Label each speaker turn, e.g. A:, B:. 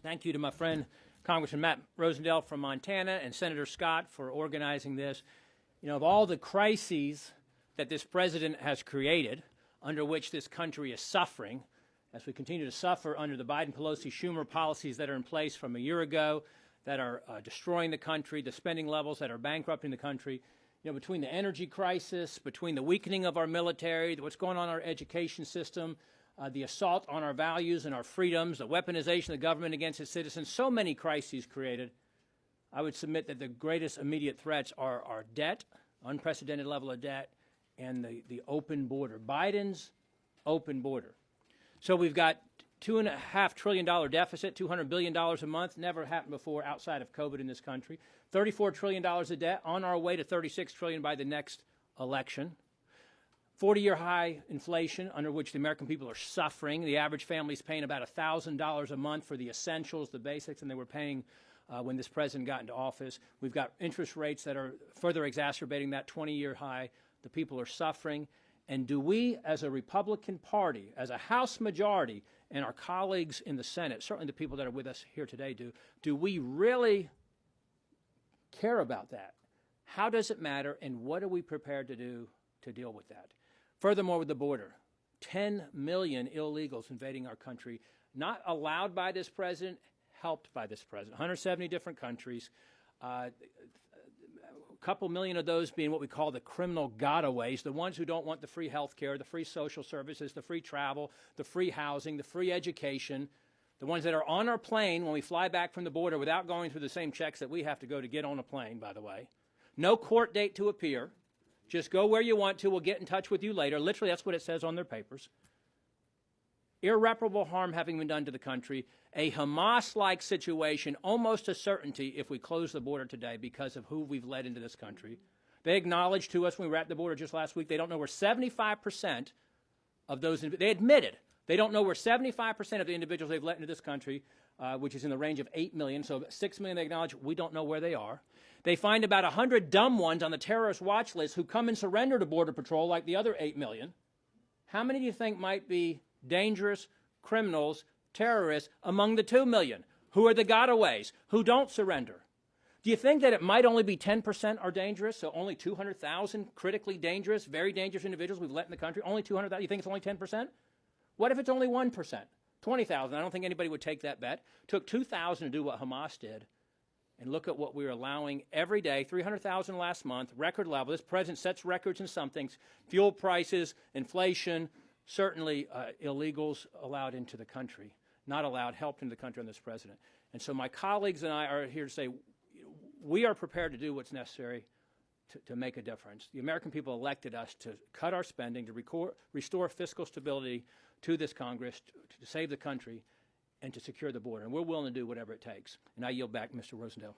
A: Thank you to my friend Congressman Matt Rosendale from Montana and Senator Scott for organizing this. You know, of all the crises that this president has created, under which this country is suffering, as we continue to suffer under the Biden-Pelosi-Schumer policies that are in place from a year ago, that are destroying the country, the spending levels that are bankrupting the country, you know, between the energy crisis, between the weakening of our military, what's going on in our education system, the assault on our values and our freedoms, the weaponization of the government against its citizens, so many crises created. I would submit that the greatest immediate threats are our debt, unprecedented level of debt, and the open border, Biden's open border. So we've got $2.5 trillion deficit, $200 billion a month, never happened before outside of COVID in this country. $34 trillion of debt, on our way to $36 trillion by the next election. 40-year high inflation under which the American people are suffering. The average family is paying about $1,000 a month for the essentials, the basics, and they were paying when this president got into office. We've got interest rates that are further exacerbating that 20-year high. The people are suffering. And do we, as a Republican Party, as a House majority, and our colleagues in the Senate, certainly the people that are with us here today do we really care about that? How does it matter, and what are we prepared to do to deal with that? Furthermore, with the border, 10 million illegals invading our country, not allowed by this president, helped by this president. 170 different countries, a couple million of those being what we call the criminal gotaways, the ones who don't want the free health care, the free social services, the free travel, the free housing, the free education, the ones that are on our plane when we fly back from the border without going through the same checks that we have to go to get on a plane, by the way. No court date to appear. Just go where you want to. We'll get in touch with you later. Literally, that's what it says on their papers. Irreparable harm having been done to the country. A Hamas-like situation, almost a certainty if we close the border today because of who we've led into this country. They acknowledged to us when we were at the border just last week, they don't know where 75% of those, they admitted, they don't know where 75% of the individuals they've let into this country, which is in the range of 8 million, so 6 million they acknowledge, we don't know where they are. They find about 100 dumb ones on the terrorist watch list who come and surrender to Border Patrol like the other 8 million. How many do you think might be dangerous criminals, terrorists among the 2 million? Who are the gotaways? Who don't surrender? Do you think that it might only be 10% are dangerous, so only 200,000 critically dangerous, very dangerous individuals we've let in the country? Only 200,000? You think it's only 10%? What if it's only 1%? 20,000. I don't think anybody would take that bet. Took 2,000 to do what Hamas did. And look at what we're allowing every day, 300,000 last month, record level. This president sets records in some things, fuel prices, inflation, certainly illegals allowed into the country, not allowed, helped into the country on this president. And so my colleagues and I are here to say we are prepared to do what's necessary to make a difference. The American people elected us to cut our spending, to restore fiscal stability to this Congress, to save the country, and to secure the border. And we're willing to do whatever it takes. And I yield back, Mr. Rosendale.